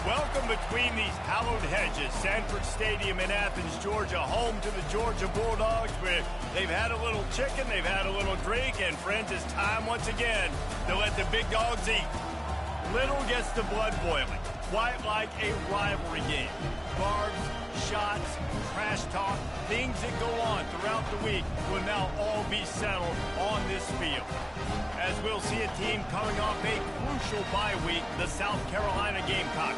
Welcome between these hallowed hedges. Sanford Stadium in Athens, Georgia, home to the Georgia Bulldogs, where they've had a little chicken, they've had a little drink, and friends, it's time once again to let the big dogs eat. Little gets the blood boiling, quite like a rivalry game. Barbs, shots, trash talk, things that go on throughout the week will now all be settled on this field. As we'll see a team coming off a crucial bye week, the South Carolina Gamecocks,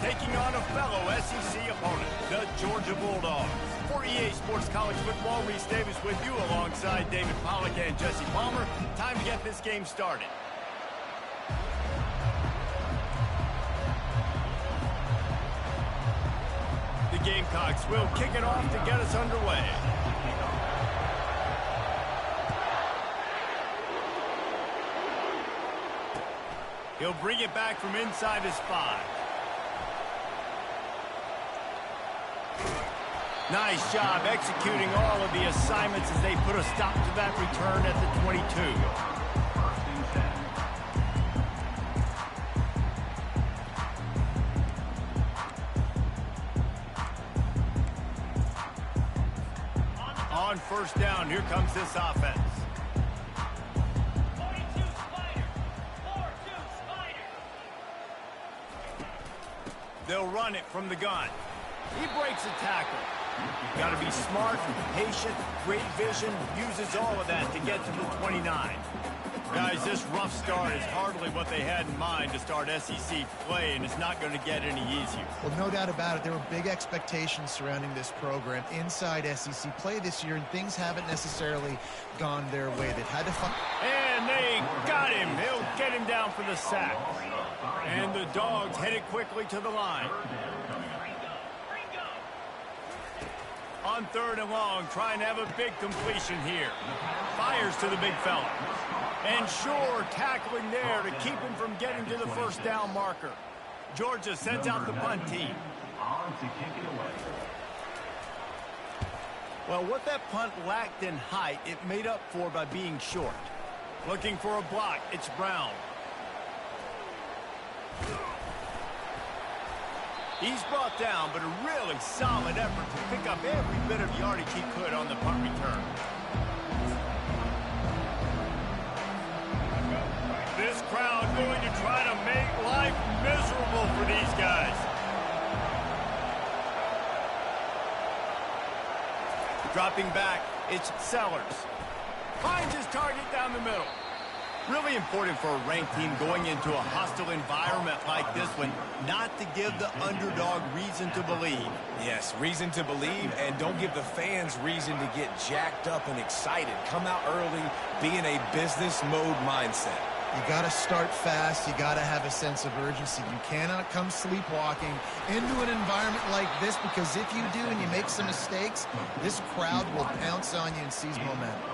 taking on a fellow SEC opponent, the Georgia Bulldogs. For EA Sports College Football, Reese Davis with you alongside David Pollack and Jesse Palmer. Time to get this game started. The Gamecocks will kick it off to get us underway. He'll bring it back from inside his 5. Nice job executing all of the assignments as they put a stop to that return at the 22. On first down, here comes this offense. They'll run it from the gun. He breaks a tackle. Got to be smart, patient, great vision, uses all of that to get to the 29. Guys, this rough start is hardly what they had in mind to start SEC play, and it's not going to get any easier. Well, no doubt about it. There were big expectations surrounding this program inside SEC play this year, and things haven't necessarily gone their way. They've had to find... And they got him. He'll get him down for the sack. And the Dogs headed quickly to the line. On 3rd and long, trying to have a big completion here. Fires to the big fella. And sure, tackling there to keep him from getting to the first down marker. Georgia sends out the punt team. Well, what that punt lacked in height, it made up for by being short. Looking for a block, it's Brown. He's brought down, but a really solid effort to pick up every bit of yardage he could on the punt return. This crowd going to try to make life miserable for these guys. Dropping back, it's Sellers. Finds his target down the middle. Really important for a ranked team going into a hostile environment like this one, not to give the underdog reason to believe. Yes, reason to believe, and don't give the fans reason to get jacked up and excited. Come out early, be in a business mode mindset. You got to start fast. You got to have a sense of urgency. You cannot come sleepwalking into an environment like this, because if you do and you make some mistakes, this crowd will pounce on you and seize momentum.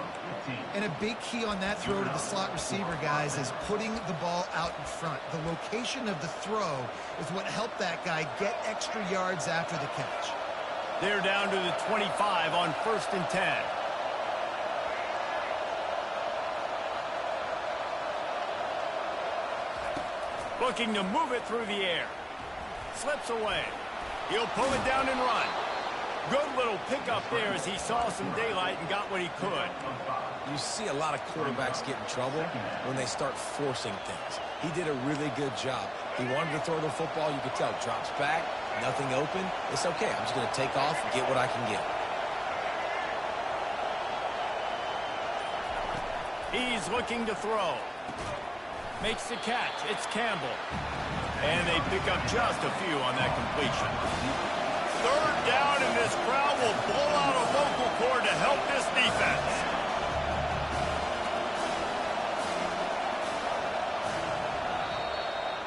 And a big key on that throw to the slot receiver, guys, is putting the ball out in front. The location of the throw is what helped that guy get extra yards after the catch. They're down to the 25 on 1st and 10. Looking to move it through the air. Slips away. He'll pull it down and run. Good little pickup there as he saw some daylight and got what he could. You see a lot of quarterbacks get in trouble when they start forcing things. He did a really good job. He wanted to throw the football. You could tell. Drops back, nothing open. It's okay. I'm just going to take off and get what I can get. He's looking to throw. Makes the catch. It's Campbell. And they pick up just a few on that completion. 3rd down, and this crowd will blow out a vocal cord to help this defense.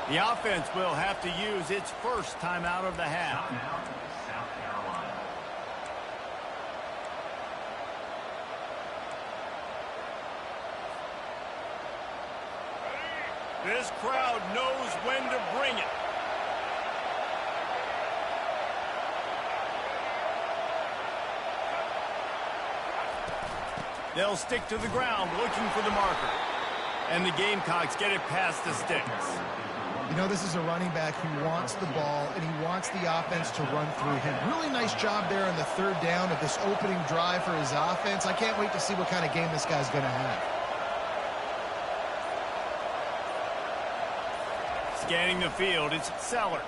The offense will have to use its first timeout of the half. This crowd knows when to bring it. They'll stick to the ground looking for the marker. And the Gamecocks get it past the sticks. You know, this is a running back who wants the ball, and he wants the offense to run through him. Really nice job there on the third down of this opening drive for his offense. I can't wait to see what kind of game this guy's going to have. Scanning the field, it's Sellers.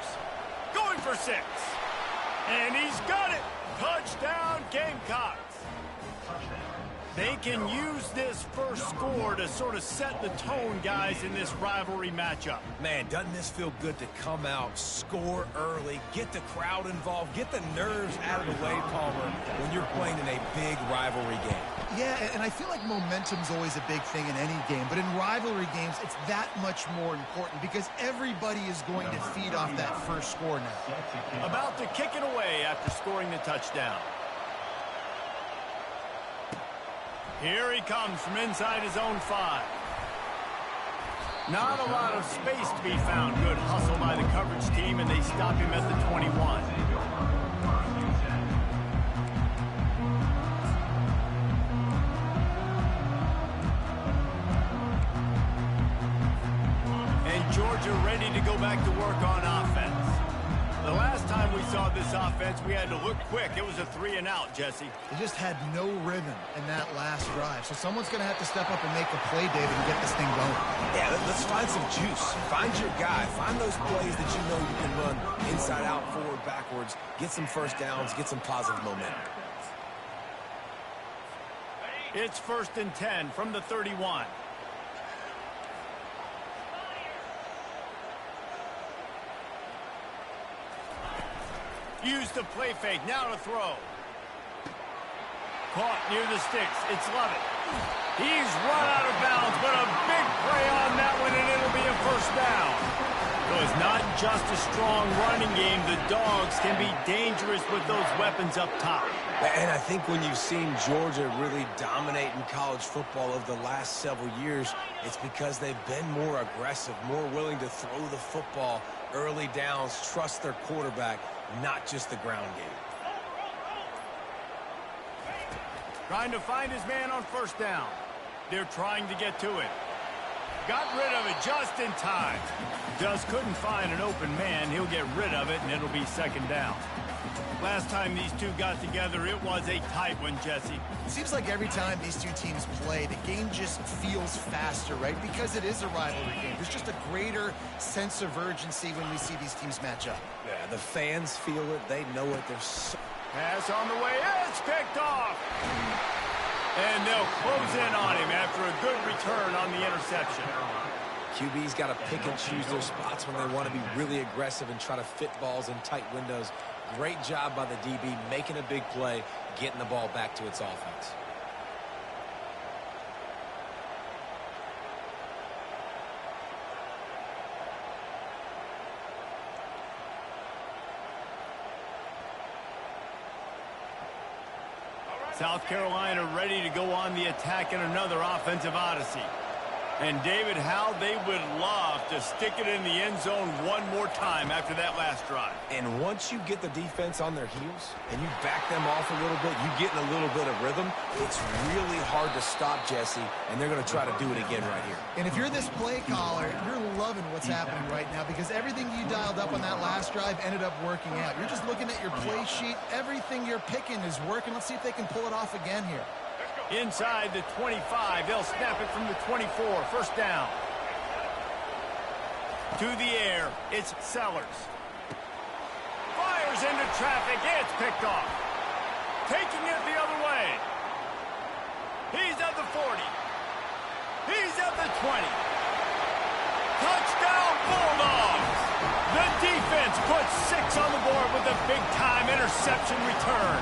Going for 6. And he's got it. Touchdown, Gamecocks. They can use this first score to sort of set the tone, guys, in this rivalry matchup. Man, doesn't this feel good to come out, score early, get the crowd involved, get the nerves out of the way, Palmer, when you're playing in a big rivalry game? Yeah, and I feel like momentum's always a big thing in any game, but in rivalry games, it's that much more important because everybody is going to feed off that first score now. About to kick it away after scoring the touchdown. Here he comes from inside his own 5. Not a lot of space to be found. Good hustle by the coverage team, and they stop him at the 21. And Georgia ready to go back to work on offense. The last time we saw this offense, we had to look quick. It was a 3-and-out, Jesse. They just had no rhythm in that last drive. So someone's going to have to step up and make a play, David, and get this thing going. Yeah, let's find some juice. Find your guy. Find those plays that you know you can run inside out, forward, backwards. Get some first downs. Get some positive momentum. It's 1st and 10 from the 31. Use the play fake. Now to throw. Caught near the sticks. It's Lovett. He's run out of bounds, but a big play on that one, and it'll be a first down. So it's not just a strong running game. The Dogs can be dangerous with those weapons up top. And I think when you've seen Georgia really dominate in college football over the last several years, it's because they've been more aggressive, more willing to throw the football, early downs, trust their quarterback, not just the ground game. Trying to find his man on first down. They're trying to get to it. Got rid of it just in time. Just couldn't find an open man. He'll get rid of it, and it'll be 2nd down. Last time these two got together, it was a tight one, Jesse. It seems like every time these two teams play, the game just feels faster, right? Because it is a rivalry game. There's just a greater sense of urgency when we see these teams match up. Yeah, the fans feel it. They know it. They're so... Pass on the way. It's picked off. And they'll close in on him after a good return on the interception. QB's got to pick and choose their spots when they want to be really aggressive and try to fit balls in tight windows. Great job by the DB making a big play, getting the ball back to its offense. South Carolina ready to go on the attack in another offensive odyssey. And David, how they would love to stick it in the end zone one more time after that last drive. And once you get the defense on their heels and you back them off a little bit, you get in a little bit of rhythm, it's really hard to stop, Jesse, and they're going to try to do it again right here. And if you're this play caller, you're loving what's happening right now because everything you dialed up on that last drive ended up working out. You're just looking at your play sheet. Everything you're picking is working. Let's see if they can pull it off again here. Inside the 25, they'll snap it from the 24, first down. To the air, it's Sellers. Fires into traffic, it's picked off. Taking it the other way. He's at the 40. He's at the 20. Touchdown Bulldogs! The defense puts 6 on the board with a big-time interception return.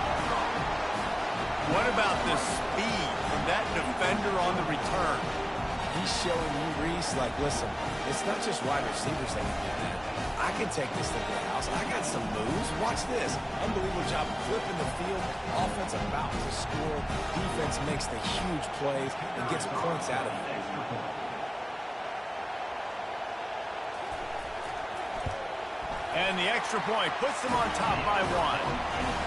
What about the speed from that defender on the return? He's showing you, Reese, like, listen, it's not just wide receivers that can do that. I can take this thing to the house. I got some moves. Watch this. Unbelievable job flipping the field. Offense about to score. Defense makes the huge plays and gets points out of it. And the extra point puts them on top by 1.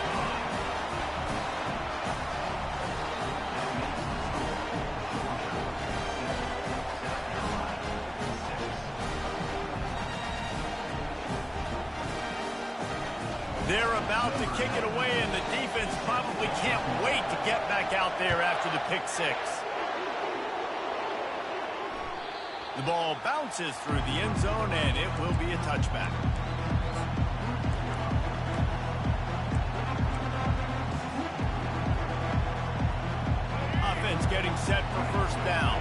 They're about to kick it away, and the defense probably can't wait to get back out there after the pick six. The ball bounces through the end zone, and it will be a touchback. Offense getting set for first down.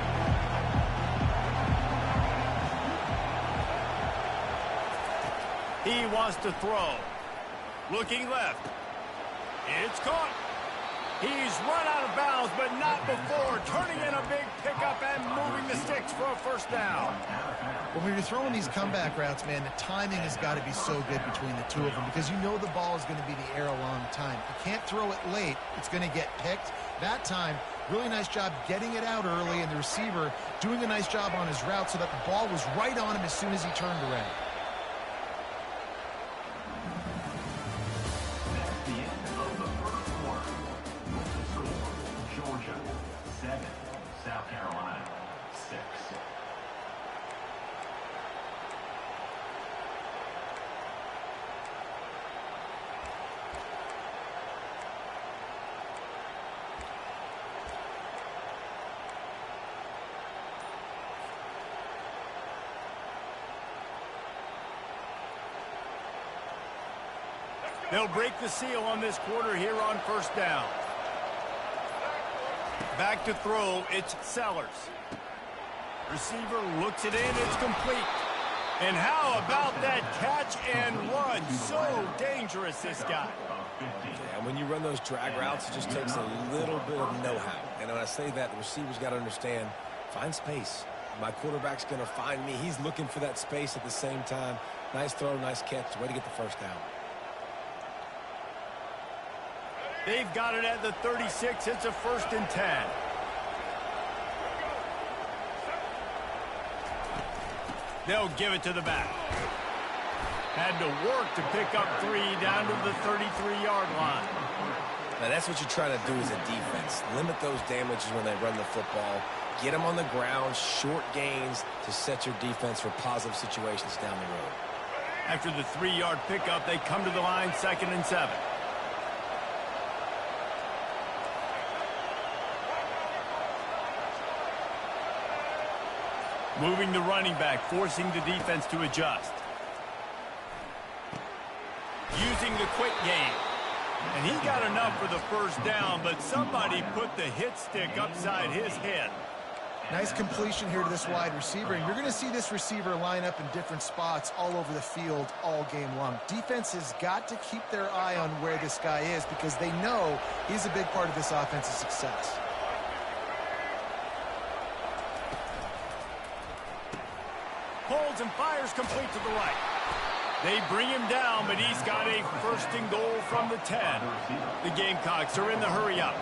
He wants to throw. Looking left. It's caught. He's run out of bounds, but not before turning in a big pickup and moving the sticks for a first down. When you're throwing these comeback routes, man, the timing has got to be so good between the two of them because you know the ball is going to be the air a long time. You can't throw it late. It's going to get picked. That time, really nice job getting it out early, and the receiver doing a nice job on his route so that the ball was right on him as soon as he turned around. They'll break the seal on this quarter here on first down. Back to throw, it's Sellers. Receiver looks it in, it's complete. And how about that catch and run? So dangerous, this guy. Yeah, when you run those drag routes, it just takes a little bit of know-how. And when I say that, the receiver's got to understand, find space. My quarterback's going to find me. He's looking for that space at the same time. Nice throw, nice catch. Way to get the first down. They've got it at the 36. It's a 1st and 10. They'll give it to the back. Had to work to pick up 3 down to the 33-yard line. Now, that's what you're trying to do as a defense. Limit those damages when they run the football. Get them on the ground, short gains to set your defense for positive situations down the road. After the 3-yard pickup, they come to the line 2nd and 7. Moving the running back, forcing the defense to adjust. Using the quick game. And he got enough for the first down, but somebody put the hit stick upside his head. Nice completion here to this wide receiver, and you're going to see this receiver line up in different spots all over the field all game long. Defense has got to keep their eye on where this guy is because they know he's a big part of this offense's success. Holds and fires complete to the right. They bring him down, but he's got a 1st and goal from the 10. The Gamecocks are in the hurry-up.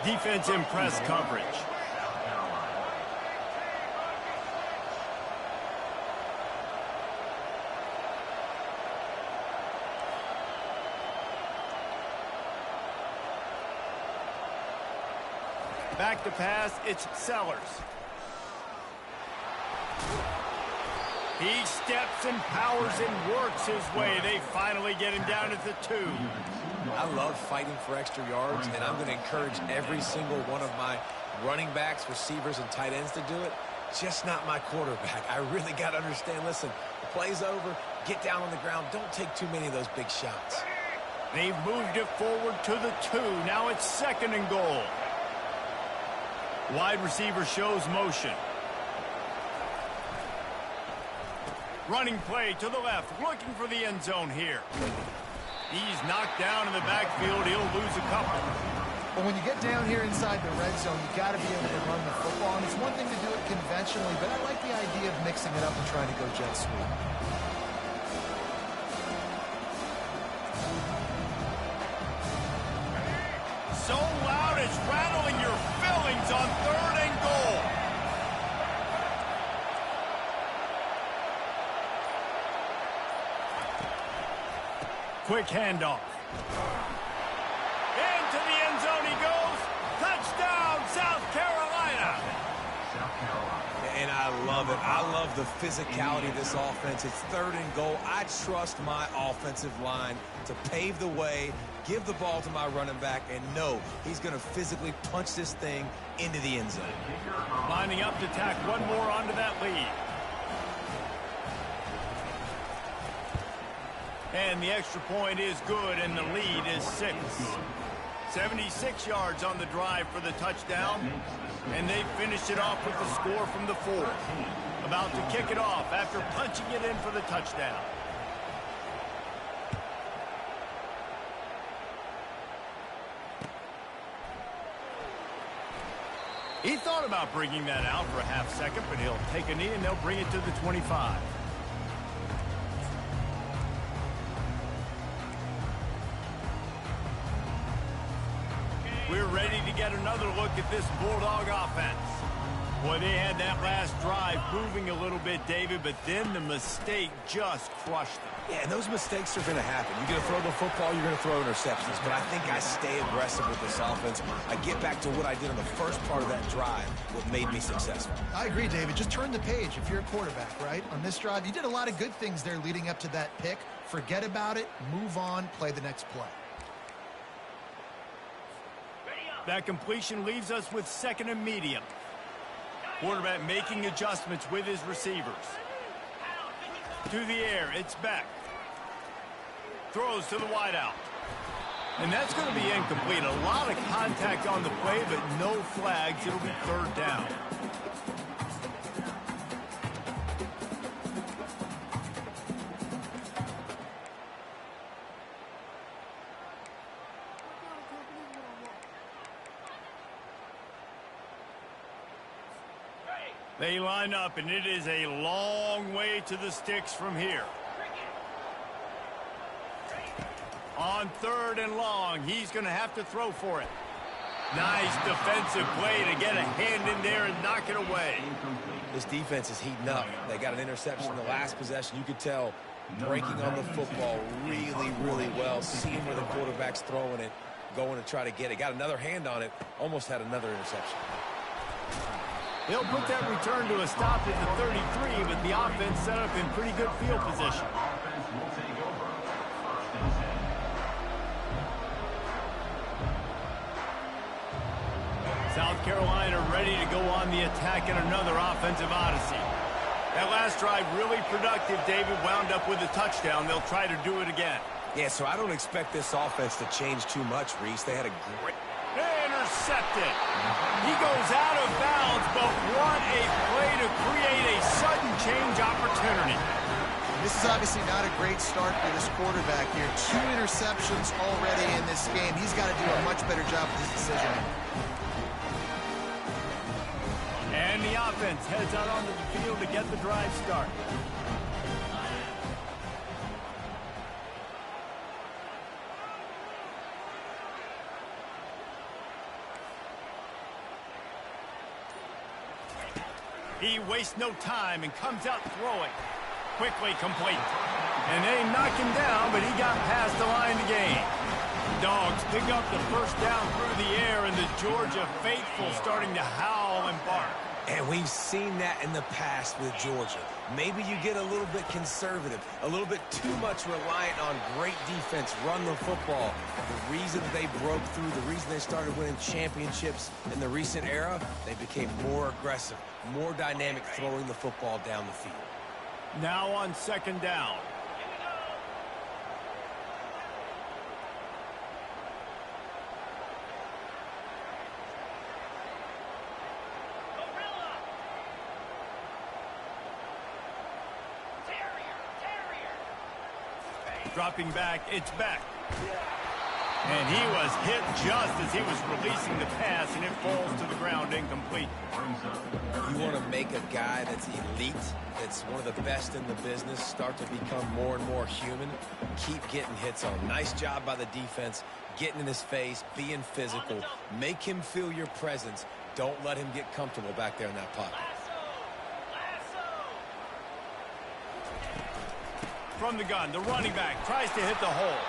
Defense in press coverage. Back to pass, it's Sellers. He steps and powers and works his way. They finally get him down at the 2. I love fighting for extra yards, and I'm going to encourage every single one of my running backs, receivers, and tight ends to do it. Just not my quarterback. I really got to understand, listen, the play's over, get down on the ground, don't take too many of those big shots. They've moved it forward to the 2. Now it's 2nd and goal. Wide receiver shows motion. Running play to the left, looking for the end zone here. He's knocked down in the backfield. He'll lose a couple. But when you get down here inside the red zone, you got to be able to run the football. And it's one thing to do it conventionally, but I like the idea of mixing it up and trying to go jet sweep. So loud it's rattling your fillings on 3rd and goal. Quick handoff. Into the end zone he goes. Touchdown, South Carolina. And I love it. I love the physicality of this offense. It's 3rd and goal. I trust my offensive line to pave the way, give the ball to my running back, and know he's going to physically punch this thing into the end zone. Lining up to tack one more onto that lead. And the extra point is good, and the lead is 6. 76 yards on the drive for the touchdown, and they finished it off with the score from the 4. About to kick it off after punching it in for the touchdown. He thought about bringing that out for a half second, but he'll take a knee and they'll bring it to the 25. We're ready to get another look at this Bulldog offense. Boy, they had that last drive moving a little bit, David, but then the mistake just crushed them. Yeah, and those mistakes are going to happen. You're going to throw the football, you're going to throw interceptions. But I think I stay aggressive with this offense. I get back to what I did on the first part of that drive, what made me successful. I agree, David. Just turn the page if you're a quarterback, right? On this drive, you did a lot of good things there leading up to that pick. Forget about it, move on, play the next play. That completion leaves us with 2nd and medium. Quarterback making adjustments with his receivers. To the air, it's Beck. Throws to the wideout. And that's going to be incomplete. A lot of contact on the play, but no flags. It'll be 3rd down. They line up, and it is a long way to the sticks from here. On 3rd and long, he's going to have to throw for it. Nice defensive play to get a hand in there and knock it away. This defense is heating up. They got an interception in the last possession. You could tell breaking on the football really, really well, seeing where the quarterback's throwing it, going to try to get it. Got another hand on it, almost had another interception. They'll put that return to a stop at the 33, but the offense set up in pretty good field position. South Carolina ready to go on the attack in another offensive odyssey. That last drive really productive. David wound up with a touchdown. They'll try to do it again. Yeah, so I don't expect this offense to change too much, Reese. They had a great... Intercepted. He goes out of bounds, but what a play to create a sudden change opportunity. This is obviously not a great start for this quarterback here. 2 interceptions already in this game. He's got to do a much better job with his decision. And the offense heads out onto the field to get the drive started. He wastes no time and comes out throwing. Quickly complete. And they knock him down, but he got past the line to gain. Dogs pick up the first down through the air, and the Georgia faithful starting to howl and bark. And we've seen that in the past with Georgia. Maybe you get a little bit conservative, a little bit too much reliant on great defense, run the football. The reason they broke through, the reason they started winning championships in the recent era, they became more aggressive, more dynamic throwing the football down the field. Now on 2nd down. Dropping back, it's back. And he was hit just as he was releasing the pass, and it falls to the ground incomplete. You want to make a guy that's elite, that's one of the best in the business, start to become more and more human, keep getting hits on him. Nice job by the defense, getting in his face, being physical. Make him feel your presence. Don't let him get comfortable back there in that pocket. From the gun, the running back tries to hit the hole.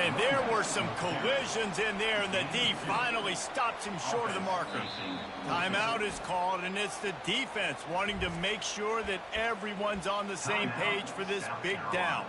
And there were some collisions in there, and the D finally stops him short of the marker. Timeout is called, and it's the defense wanting to make sure that everyone's on the same page for this big down.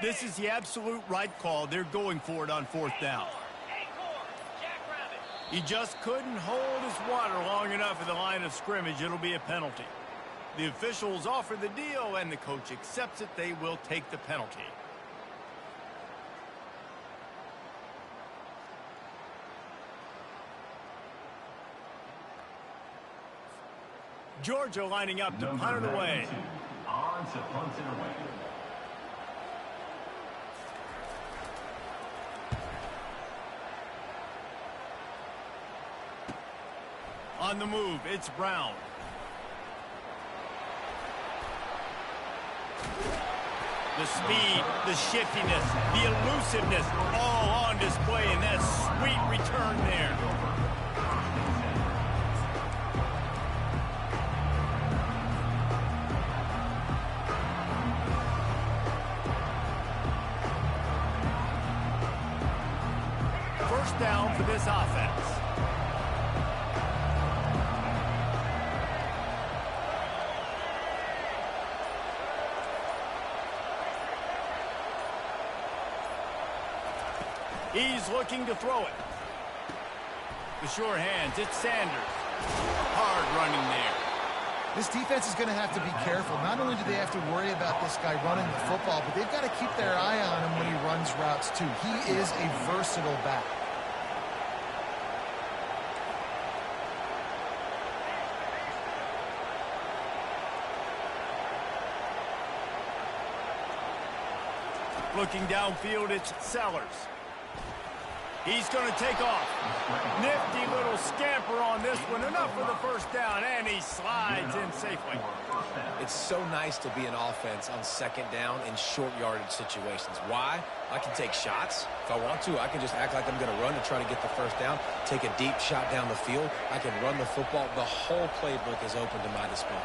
This is the absolute right call. They're going for it on fourth down. He just couldn't hold his water long enough at the line of scrimmage. It'll be a penalty. The officials offer the deal, and the coach accepts it. They will take the penalty. Georgia lining up to punt it away. On to punt it away. On the move, it's Brown. The speed, the shiftiness, the elusiveness, all on display in that sweet return there. First down for this offense. He's looking to throw it. The sure hands, it's Sanders. Hard running there. This defense is going to have to be careful. Not only do they have to worry about this guy running the football, but they've got to keep their eye on him when he runs routes too. He is a versatile back. Looking downfield, it's Sellers. He's going to take off. Nifty little scamper on this one. Enough for the first down, and he slides in safely. It's so nice to be an offense on second down in short yardage situations. Why? I can take shots. If I want to, I can just act like I'm going to run to try to get the first down, take a deep shot down the field. I can run the football. The whole playbook is open to my disposal.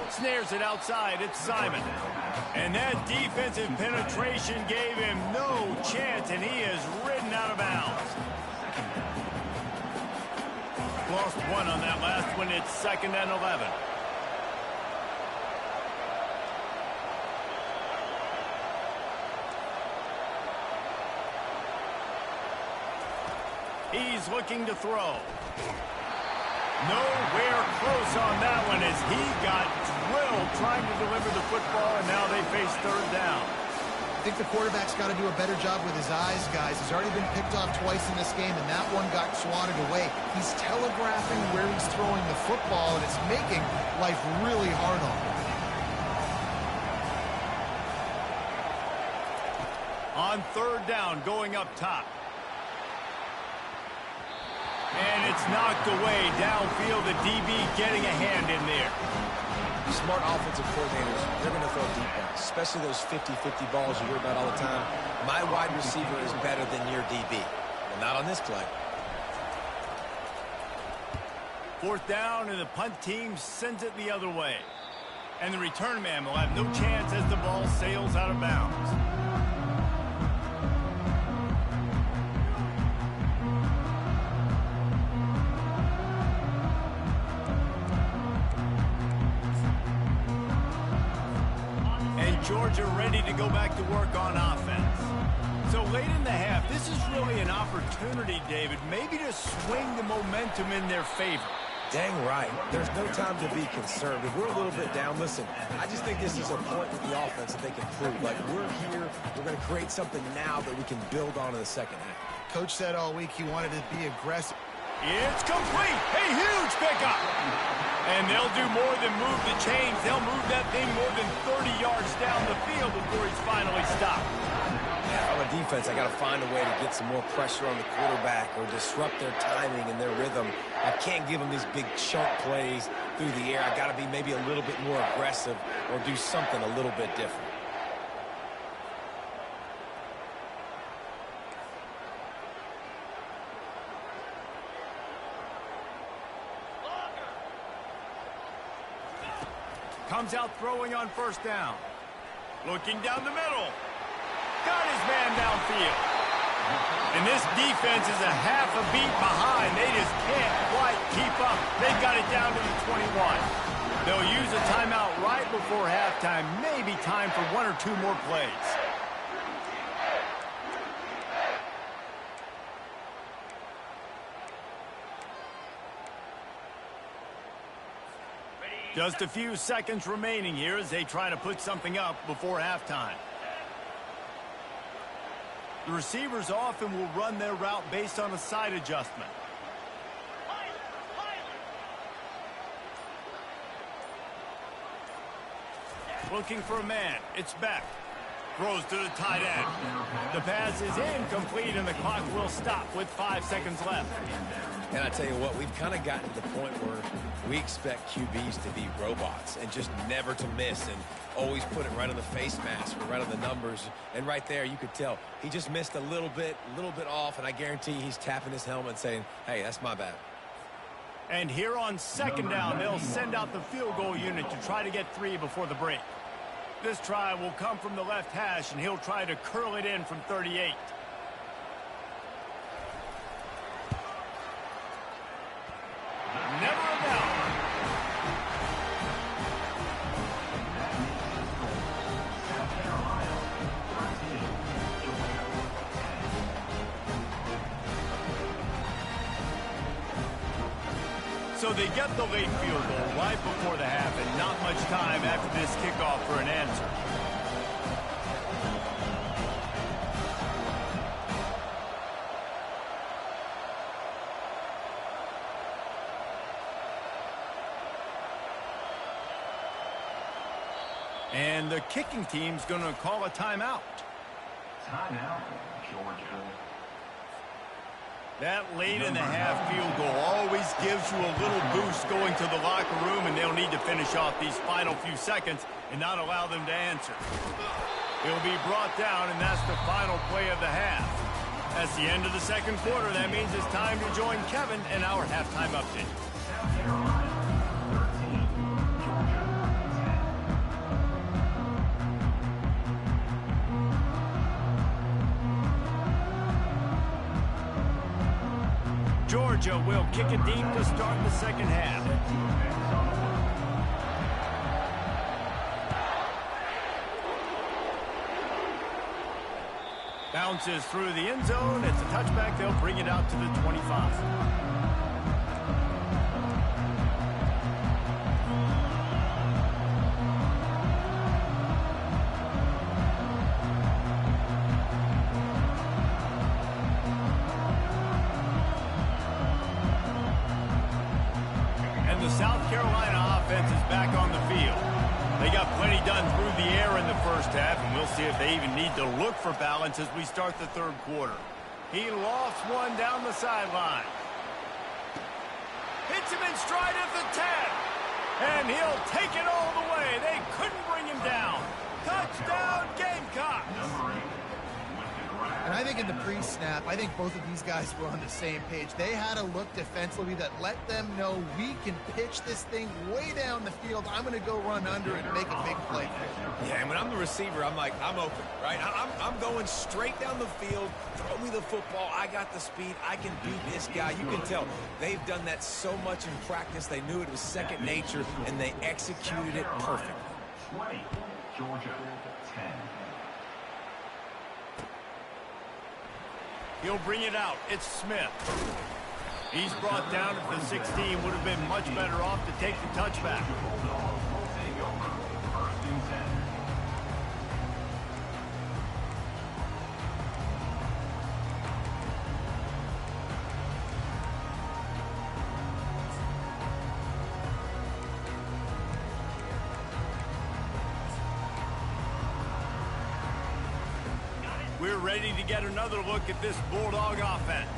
Snares it outside, it's Simon. And that defensive penetration gave him no chance, and he is ridden out of bounds. Lost one on that last one, it's 2nd and 11. He's looking to throw. Nowhere close on that one as he got drilled trying to deliver the football, and now they face third down. I think the quarterback's got to do a better job with his eyes, guys. He's already been picked off twice in this game, and that one got swatted away. He's telegraphing where he's throwing the football, and it's making life really hard on him. On third down, going up top. And it's knocked away downfield. The DB getting a hand in there. Smart offensive coordinators, they're going to throw deep balls, especially those 50-50 balls you hear about all the time. My wide receiver is better than your DB. Well, not on this play. Fourth down, and the punt team sends it the other way. And the return man will have no chance as the ball sails out of bounds. Georgia ready to go back to work on offense. So late in the half, this is really an opportunity, David, maybe to swing the momentum in their favor. Dang right. There's no time to be concerned. If we're a little bit down, listen, I just think this is a point with the offense that they can prove. Like, we're here, we're going to create something now that we can build on in the second half. Coach said all week he wanted to be aggressive. It's complete. A huge pickup. And they'll do more than move the chains. They'll move that thing more than 30 yards down the field before he's finally stopped. Yeah, on a defense, I got to find a way to get some more pressure on the quarterback or disrupt their timing and their rhythm. I can't give them these big chunk plays through the air. I got to be maybe a little bit more aggressive or do something a little bit different. Comes out throwing on first down. Looking down the middle. Got his man downfield. And this defense is a half a beat behind. They just can't quite keep up. They've got it down to the 21. They'll use a timeout right before halftime. Maybe time for one or two more plays. Just a few seconds remaining here as they try to put something up before halftime. The receivers often will run their route based on a side adjustment. Looking for a man. It's Beck. Throws to the tight end. The pass is incomplete, and the clock will stop with 5 seconds left. And I tell you what, we've kind of gotten to the point where we expect QBs to be robots and just never to miss and always put it right on the face mask or right on the numbers. And right there, you could tell he just missed a little bit off, and I guarantee he's tapping his helmet saying, hey, that's my bad. And here on second down, they'll send out the field goal unit to try to get 3 before the break. This try will come from the left hash, and he'll try to curl it in from 38. Never a doubt. So they get the late field goal right before the half, and not much time after this kickoff for an answer. And the kicking team's going to call a timeout. Timeout, Georgia. That late in the half field goal always gives you a little boost going to the locker room, and they'll need to finish off these final few seconds and not allow them to answer. He'll be brought down, and that's the final play of the half. That's the end of the second quarter. That means it's time to join Kevin in our halftime update. South Carolina, 13, Georgia, 10. Georgia will kick it deep to start the second half. Bounces through the end zone. It's a touchback. They'll bring it out to the 25. South Carolina offense is back on the field. They got plenty done through the air in the first half, and we'll see if they even need to look for balance as we start the third quarter. He lofts one down the sideline. Hits him in stride at the 10. And he'll take it all the way. They couldn't bring him down. Touchdown, Gamecocks. And I think in the pre-snap, I think both of these guys were on the same page. They had a look defensively that let them know we can pitch this thing way down the field. I'm going to go run under and make a big play for it. Yeah, and when I'm the receiver, I'm like, I'm open, right? I'm going straight down the field. Throw me the football. I got the speed. I can beat this guy. You can tell they've done that so much in practice. They knew it was second nature, and they executed it perfectly. 20, Georgia. 10. He'll bring it out. It's Smith. He's brought down at the 16. Would have been much better off to take the touchback. Bulldogs will take over. 1st and 10. We're ready to get another look at this Bulldog offense.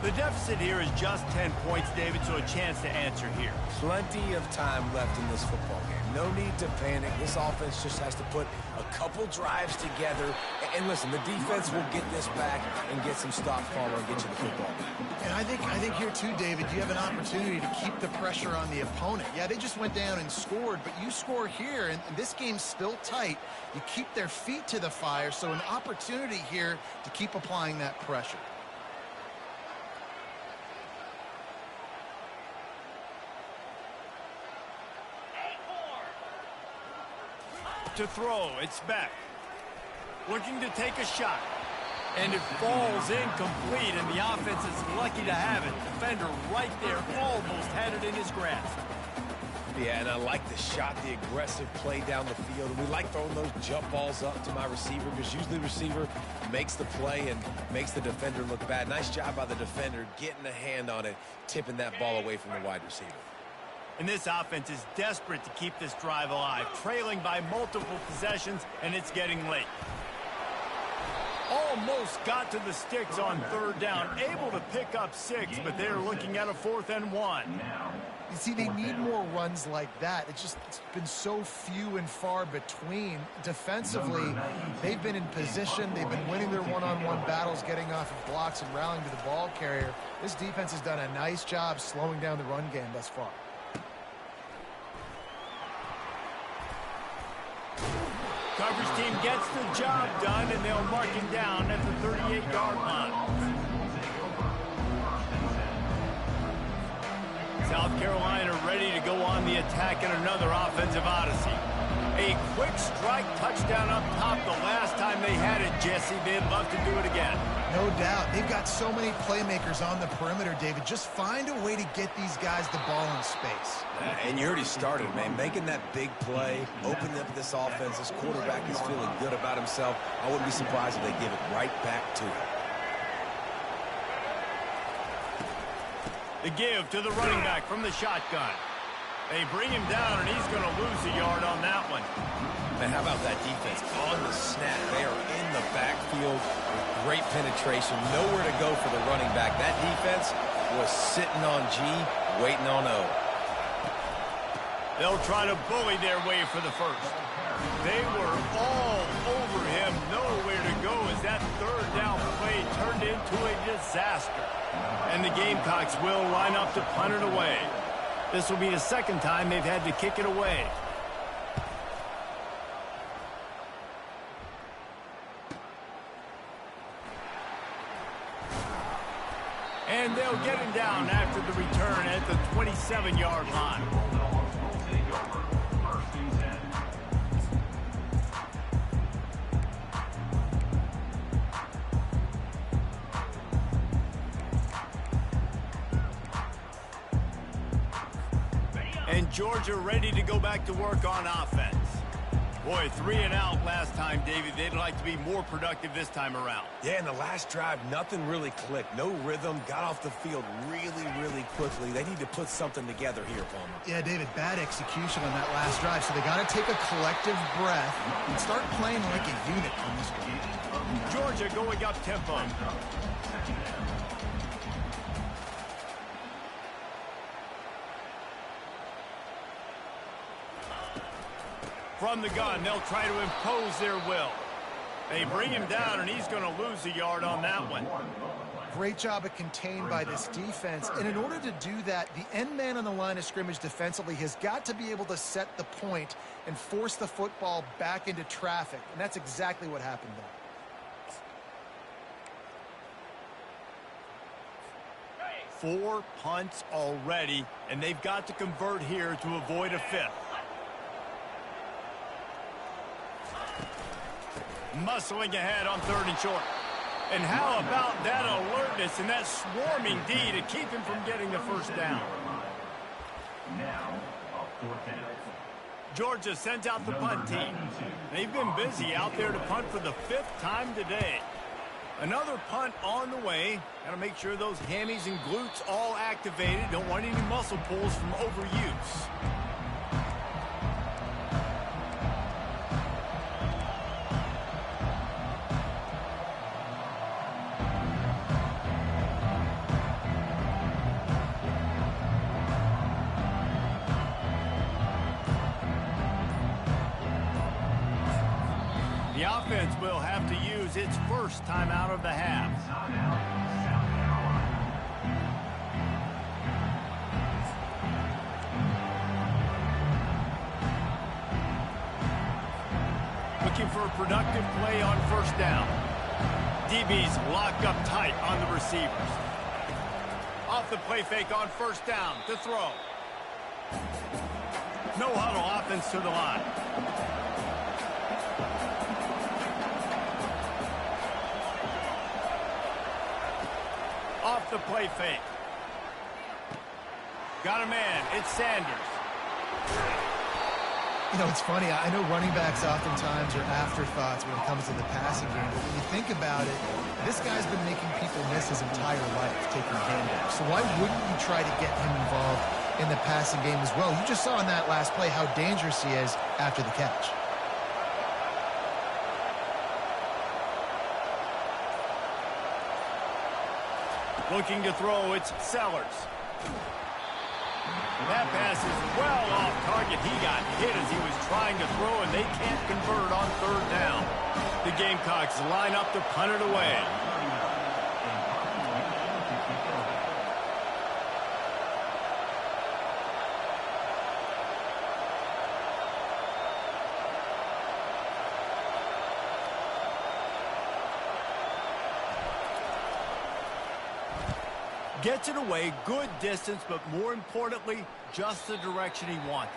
The deficit here is just 10 points, David, so a chance to answer here. Plenty of time left in this football game. No need to panic. This offense just has to put a couple drives together. And listen, the defense will get this back and get some stops following and get you the football back. And I think here too, David, you have an opportunity to keep the pressure on the opponent. Yeah, they just went down and scored, but you score here, and this game's still tight. You keep their feet to the fire, so an opportunity here to keep applying that pressure. To throw, it's Beck. Looking to take a shot. And it falls incomplete, and the offense is lucky to have it. Defender right there, almost had it in his grasp. Yeah, and I like the shot, the aggressive play down the field. And we like throwing those jump balls up to my receiver because usually the receiver makes the play and makes the defender look bad. Nice job by the defender getting a hand on it, tipping that ball away from the wide receiver. And this offense is desperate to keep this drive alive, trailing by multiple possessions, and it's getting late. Almost got to the sticks on 3rd down, able to pick up 6, but they're looking at a 4th and 1. You see, they need more runs like that. It's been so few and far between. Defensively, they've been in position. They've been winning their one-on-one battles, getting off of blocks and rallying to the ball carrier. This defense has done a nice job slowing down the run game thus far. Coverage team gets the job done, and they'll mark him down at the 38-yard line. South Carolina ready to go on the attack in another offensive odyssey. A quick strike touchdown up top the last time they had it, Jesse. They'd love to do it again. No doubt. They've got so many playmakers on the perimeter, David. Just find a way to get these guys the ball in space. And you already started, man. Making that big play, opening up this offense. This quarterback is feeling good about himself. I wouldn't be surprised if they give it right back to him. The give to the running back from the shotgun. They bring him down, and he's going to lose a yard on that one. Man, how about that defense? On the snap, they are in the backfield with great penetration. Nowhere to go for the running back. That defense was sitting on G, waiting on O. They'll try to bully their way for the first. They were all over him. Nowhere to go as that 3rd down play turned into a disaster. And the Gamecocks will line up to punt it away. This will be the 2nd time they've had to kick it away. And they'll get him down after the return at the 27-yard line. And Georgia ready to go back to work on offense. Boy, 3 and out last time, David. They'd like to be more productive this time around. Yeah, in the last drive, nothing really clicked. No rhythm, got off the field really quickly. They need to put something together here, Palmer. Yeah, David, bad execution on that last drive, so they got to take a collective breath and start playing like a unit in this game. Georgia going up tempo. From the gun, they'll try to impose their will. They bring him down, and he's going to lose a yard on that one. Great job of contained by this defense. And in order to do that, the end man on the line of scrimmage defensively has got to be able to set the point and force the football back into traffic. And that's exactly what happened there. 4 punts already, and they've got to convert here to avoid a 5th. Muscling ahead on 3rd and short. And how about that alertness and that swarming D to keep him from getting the first down? Now, a 4th down. Georgia sends out the punt team. They've been busy out there to punt for the 5th time today. Another punt on the way. Got to make sure those hammies and glutes all activated. Don't want any muscle pulls from overuse. The offense will have to use its first timeout of the half. Looking for a productive play on 1st down. DBs locked up tight on the receivers. Off the play fake on 1st down to throw. No huddle offense to the line. Off the play fake. Got a man. It's Sanders. You know, it's funny. I know running backs oftentimes are afterthoughts when it comes to the passing game. But when you think about it, this guy's been making people miss his entire life taking handoffs. So why wouldn't you try to get him involved in the passing game as well? You just saw in that last play how dangerous he is after the catch. Looking to throw, it's Sellers. That pass is well off target. He got hit as he was trying to throw, and they can't convert on 3rd down. The Gamecocks line up to punt it away. Gets it away, good distance, but more importantly, just the direction he wanted.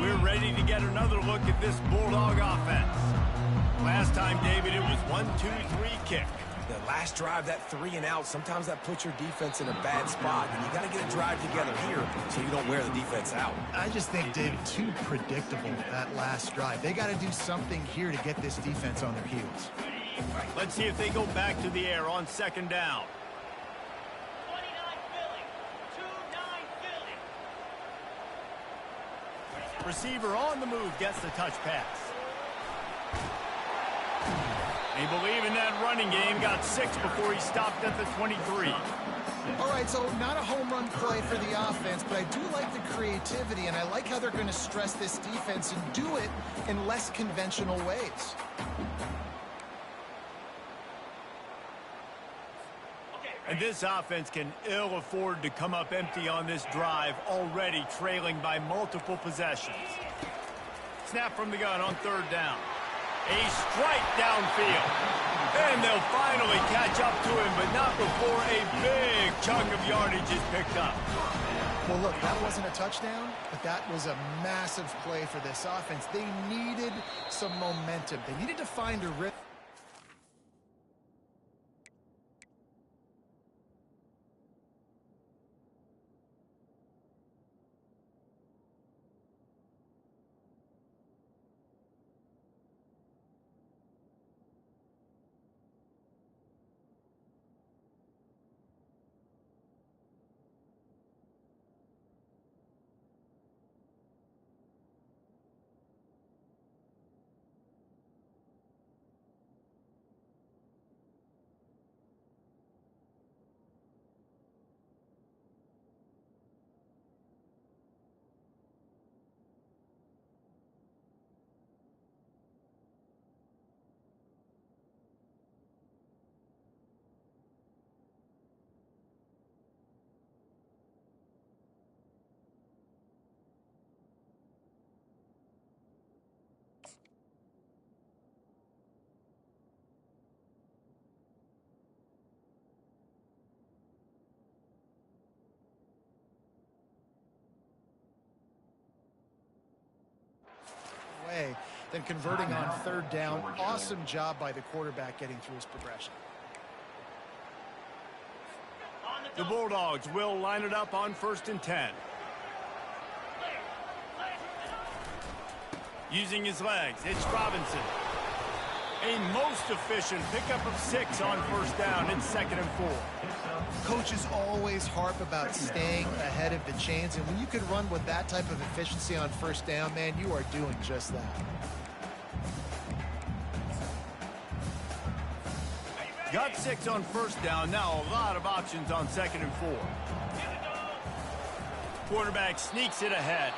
We're ready to get another look at this Bulldog offense. Last time, David, it was 1-2-3 kick. The last drive, that 3 and out, sometimes that puts your defense in a bad spot. And you got to get a drive together here so you don't wear the defense out. I just think, David, too predictable, that last drive. They got to do something here to get this defense on their heels. Let's see if they go back to the air on 2nd down. 29 Philly. 2-9 Philly. Receiver on the move gets the touch pass. They believe in that running game. Got 6 before he stopped at the 23. All right, so not a home run play for the offense, but I do like the creativity, and I like how they're going to stress this defense and do it in less conventional ways. And this offense can ill afford to come up empty on this drive, already trailing by multiple possessions. Snap from the gun on 3rd down. A strike downfield. And they'll finally catch up to him, but not before a big chunk of yardage is picked up. Well, look, that wasn't a touchdown, but that was a massive play for this offense. They needed some momentum. They needed to find a rhythm. than converting on third down. Awesome job by the quarterback getting through his progression. The Bulldogs will line it up on 1st and 10. Using his legs, it's Robinson. A most efficient pickup of 6 on 1st down. It's 2nd and 4. Coaches always harp about staying ahead of the chains, and when you can run with that type of efficiency on 1st down, man, you are doing just that. Got 6 on 1st down. Now a lot of options on 2nd and 4. Quarterback sneaks it ahead.